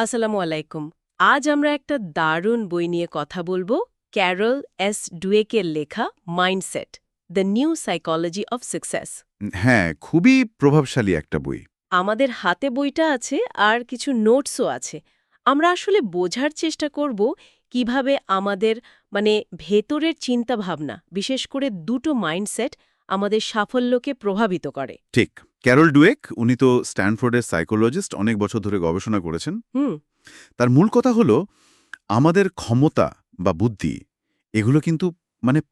আসসালামু আলাইকুম। আজ আমরা একটা দারুণ বই নিয়ে কথা বলবো, ক্যারল এস ডুয়েকের লেখা mindset, the new psychology of success. হ্যাঁ, খুবই প্রভাবশালী একটা বই। আমাদের হাতে বইটা আছে আর কিছু নোটসও আছে। আমরা আসলে বোঝার চেষ্টা করব কিভাবে আমাদের ভেতরের চিন্তাভাবনা, বিশেষ করে দুটো মাইন্ডসেট আমাদের সাফল্যকে প্রভাবিত করে। ঠিক। ক্যারল ডুয়েক উনি তো স্ট্যানফোর্ডের সাইকোলজিস্ট, অনেক বছর ধরে গবেষণা করেছেন। হুম। তার মূল কথা হলো আমাদের ক্ষমতা বা বুদ্ধি এগুলো কিন্তু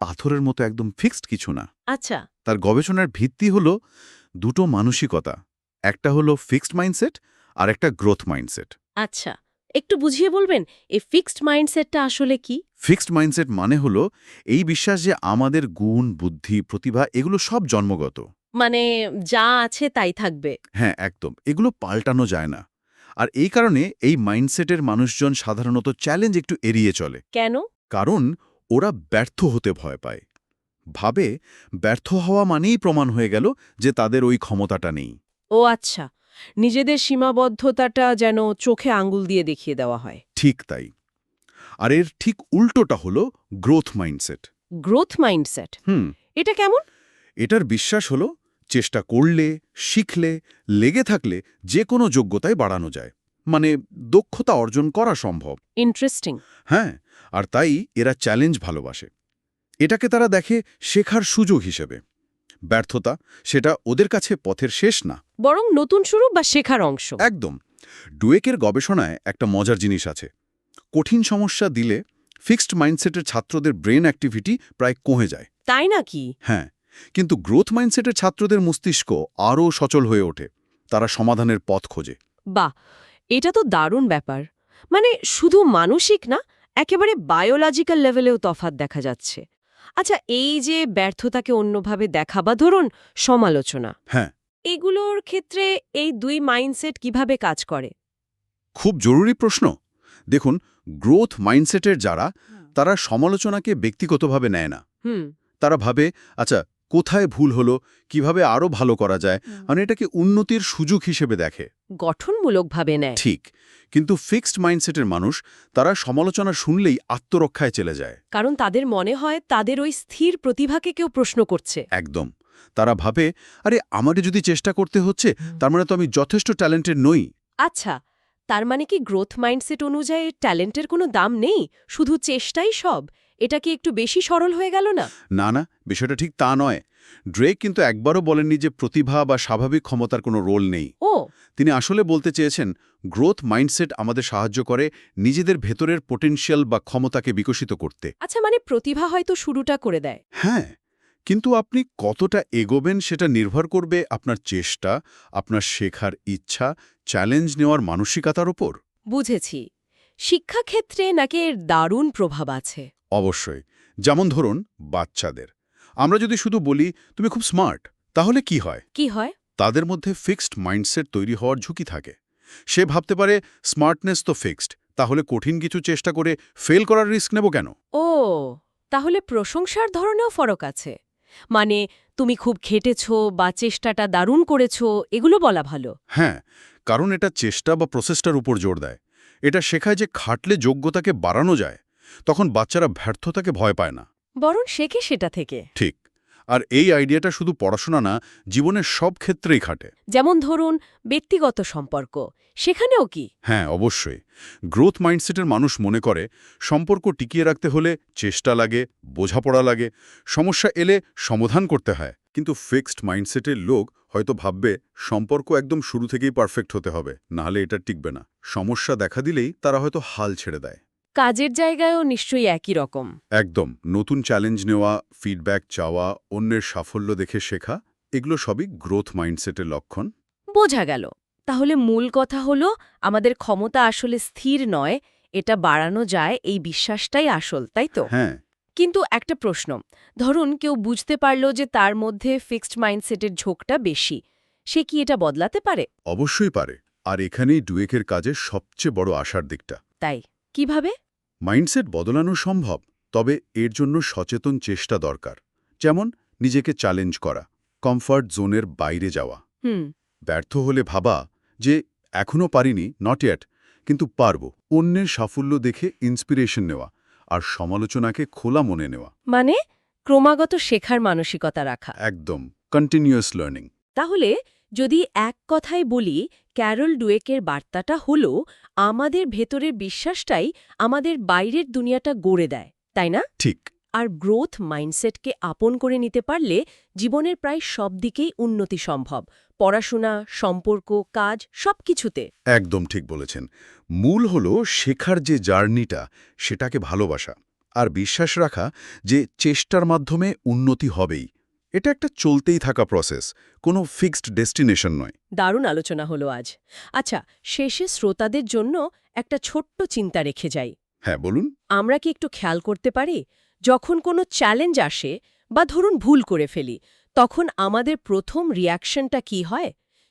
পাথরের মতো একদম ফিক্সড কিছু না। আচ্ছা। তার গবেষণার ভিত্তি হলো দুটো মানসিকতা, একটা হলো ফিক্সড মাইন্ডসেট আর একটা গ্রোথ মাইন্ডসেট। আচ্ছা, একটু বুঝিয়ে বলবেন এই ফিক্সড মাইন্ডসেটটা আসলে কি? ফিক্সড মাইন্ডসেট মানে হলো এই বিশ্বাস যে আমাদের গুণ, বুদ্ধি, প্রতিভা এগুলো সব জন্মগত। মানে যা আছে তাই থাকবে। হ্যাঁ, একদম, এগুলো পাল্টানো যায় না। আর এই কারণে এই মাইন্ডসেটের মানুষজন সাধারণত চ্যালেঞ্জ একটু এড়িয়ে চলে। কেন? কারণ ওরা ব্যর্থ হতে ভয় পায়। ভাবে ব্যর্থ হওয়া মানেই প্রমাণ হয়ে গেল যে তাদের ওই ক্ষমতাটা নেই। ও আচ্ছা, নিজেদের সীমাবদ্ধতাটা যেন চোখে আঙ্গুল দিয়ে দেখিয়ে দেওয়া হয়। ঠিক তাই। আর এর ঠিক উল্টোটা হলো গ্রোথ মাইন্ডসেট। গ্রোথ মাইন্ডসেট হুম এটা কেমন? এটার বিশ্বাস হলো চেষ্টা করলে, শিখলে, লেগে থাকলে যে কোনো যোগ্যতায় বাড়ানো যায়। মানে দক্ষতা অর্জন করা সম্ভব। ইন্টারেস্টিং। হ্যাঁ, আর তাই এরা চ্যালেঞ্জ ভালোবাসে। এটাকে তারা দেখে শেখার সুযোগ হিসেবে। ব্যর্থতা সেটা ওদের কাছে পথের শেষ না। বরং নতুন শুরু বা শেখার অংশ। একদম। ডুয়েকের গবেষণায় একটা মজার জিনিস আছে। কঠিন সমস্যা দিলে ফিক্সড মাইন্ডসেটের ছাত্রদের ব্রেন অ্যাক্টিভিটি প্রায় কমে যায়। তাই নাকি? হ্যাঁ, কিন্তু গ্রোথ মাইন্ডসেটের ছাত্রদের মস্তিষ্ক আরও সচল হয়ে ওঠে। তারা সমাধানের পথ খোঁজে। বাহ, এটা তো দারুণ ব্যাপার। মানে শুধু মানসিক না, একেবারে বায়োলজিক্যাল লেভেলেও তফাৎ দেখা যাচ্ছে। আচ্ছা, এই যে ব্যর্থতাকে অন্যভাবে দেখা বা ধরুন সমালোচনা, হ্যাঁ, এগুলোর ক্ষেত্রে এই দুই মাইন্ডসেট কিভাবে কাজ করে? খুব জরুরি প্রশ্ন। দেখুন, গ্রোথ মাইন্ডসেটের যারা, তারা সমালোচনাকে ব্যক্তিগতভাবে নেয় না। হুম। তারা ভাবে, আচ্ছা, কোথায় ভুল হলো, কিভাবে আরও ভালো করা যায়, মানে এটাকে উন্নতির সুযোগ হিসেবে দেখে। গঠনমূলকভাবে নেয়। ঠিক। কিন্তু ফিক্সড মাইন্ডসেটের মানুষ, তারা সমালোচনা শুনলেই আত্মরক্ষায় চলে যায়। কারণ তাদের মনে হয় তাদের ওই স্থির প্রতিভাকে কেউ প্রশ্ন করছে। একদম। তারা ভাবে, আরে আমারে যদি চেষ্টা করতে হচ্ছে, তার মানে তো আমি যথেষ্ট ট্যালেন্টেড নই। আচ্ছা, তার মানে কি গ্রোথ মাইন্ডসেট অনুযায়ী ট্যালেন্টের কোনো দাম নেই, শুধু চেষ্টাই সব? এটা কি একটু বেশি সরল হয়ে গেল না? না না, বিষয়টা ঠিক তা নয়। ড্রেক কিন্তু একবারও বলেননি যে প্রতিভা বা স্বাভাবিক ক্ষমতার কোনো রোল নেই। ও তিনি আসলে বলতে চেয়েছেন, গ্রোথ মাইন্ডসেট আমাদের সাহায্য করে নিজেদের ভেতরের পোটেনশিয়াল বা ক্ষমতাকে বিকশিত করতে। আচ্ছা, মানে প্রতিভা হয়তো শুরুটা করে দেয়। হ্যাঁ, কিন্তু আপনি কতটা এগোবেন সেটা নির্ভর করবে আপনার চেষ্টা, আপনার শেখার ইচ্ছা, চ্যালেঞ্জ নেওয়ার মানসিকতার ওপর। বুঝেছি। শিক্ষাক্ষেত্রে নাকি এর দারুণ প্রভাব আছে? অবশ্যই। যেমন ধরুন, বাচ্চাদের আমরা যদি শুধু বলি তুমি খুব স্মার্ট, তাহলে কি হয়? কি হয়? তাদের মধ্যে ফিক্সড মাইন্ডসেট তৈরি হওয়ার ঝুঁকি থাকে। সে ভাবতে পারে স্মার্টনেস তো ফিক্সড, তাহলে কঠিন কিছু চেষ্টা করে ফেল করার রিস্ক নেব কেন? ও, তাহলে প্রশংসার ধরনেও ফরক আছে। মানে তুমি খুব খেটেছো বা চেষ্টাটা দারুণ করেছো, এগুলো বলা ভালো। হ্যাঁ, কারণ এটা চেষ্টা বা প্রসেসটার উপর জোর দেয়। এটা শেখায় যে খাটলে যোগ্যতাকে বাড়ানো যায়। তখন বাচ্চারা ব্যর্থতাকে ভয় পায় না। বরং শেখে সেটা থেকে। ঠিক। আর এই আইডিয়াটা শুধু পড়াশোনা না, জীবনের সব ক্ষেত্রেই খাটে। যেমন ধরুন ব্যক্তিগত সম্পর্ক, সেখানেও কি? হ্যাঁ, অবশ্যই। গ্রোথ মাইন্ডসেটের মানুষ মনে করে সম্পর্ক টিকিয়ে রাখতে হলে চেষ্টা লাগে, বোঝাপড়া লাগে, সমস্যা এলে সমাধান করতে হয়। কিন্তু ফিক্সড মাইন্ডসেটের লোক হয়তো ভাববে সম্পর্ক একদম শুরু থেকেই পারফেক্ট হতে হবে, নাহলে এটা টিকবে না। সমস্যা দেখা দিলেই তারা হয়তো হাল ছেড়ে দেয়। কাজের জায়গায়ও নিশ্চয়ই একই রকম। একদম। নতুন চ্যালেঞ্জ নেওয়া, ফিডব্যাক চাওয়া, অন্যের সাফল্য দেখে শেখা, এগুলো সবই গ্রোথ মাইন্ডসেটের লক্ষণ। বোঝা গেল। তাহলে মূল কথা হলো আমাদের ক্ষমতা আসলে স্থির নয়, এটা বাড়ানো যায়, এই বিশ্বাসটাই আসল, তাই তো? হ্যাঁ, কিন্তু একটা প্রশ্ন, ধরুন কেউ বুঝতে পারল যে তার মধ্যে ফিক্সড মাইন্ডসেটের ঝোঁকটা বেশি, সে কি এটা বদলাতে পারে? অবশ্যই পারে। আর এখানেই ডুয়েকের কাজের সবচেয়ে বড় আশার দিকটা। তাই কিভাবে? মাইন্ডসেট বদলানো সম্ভব, তবে এর জন্য সচেতন চেষ্টা দরকার। যেমন নিজেকে চ্যালেঞ্জ করা, কমফর্ট জোনের বাইরে যাওয়া, হুম। ব্যর্থ হলে ভাবা যে এখনও পারিনি, নট ইয়েট, কিন্তু পারব অন্যের সাফল্য দেখে ইন্সপিরেশন নেওয়া আর সমালোচনাকে খোলা মনে নেওয়া। মানে ক্রমাগত শেখার মানসিকতা রাখা। একদম কন্টিনিউয়াস লার্নিং। তাহলে যদি এক কথায় বলি, ক্যারল ডুয়েকের বার্তাটা হলো আমাদের ভেতরের বিশ্বাসটাই আমাদের বাইরের দুনিয়াটা গড়ে দেয়, তাই না? ঠিক। আর গ্রোথ মাইন্ডসেটকে আপন করে নিতে পারলে জীবনের প্রায় সব দিকেই উন্নতি সম্ভব, পড়াশোনা, সম্পর্ক, কাজ সবকিছুতে। একদম ঠিক বলেছেন। মূল হলো শেখার যে জার্নিটা, সেটাকে ভালোবাসা আর বিশ্বাস রাখা যে চেষ্টার মাধ্যমে উন্নতি হবেই। এটা একটা চলতেই থাকা প্রসেস, কোনো ফিক্সড ডেস্টিনেশন নয়। দারুণ আলোচনা হলো আজ। আচ্ছা, শেষে শ্রোতাদের জন্য একটা ছোট্ট চিন্তা রেখে যাই। হ্যাঁ, বলুন। আমরা কি একটু খেয়াল করতে পারি, যখন কোনো চ্যালেঞ্জ আসে বা ধরুন ভুল করে ফেলি, তখন আমাদের প্রথম রিয়াকশনটা কি হয়?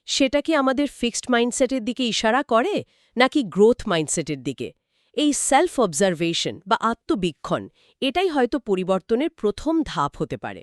সেটা কি আমাদের ফিক্সড মাইন্ডসেটের দিকে ইশারা করে নাকি গ্রোথ মাইন্ডসেটের দিকে? এই সেলফ অবজারভেশন বা আত্মবীক্ষণ, এটাই হয়তো পরিবর্তনের প্রথম ধাপ হতে পারে।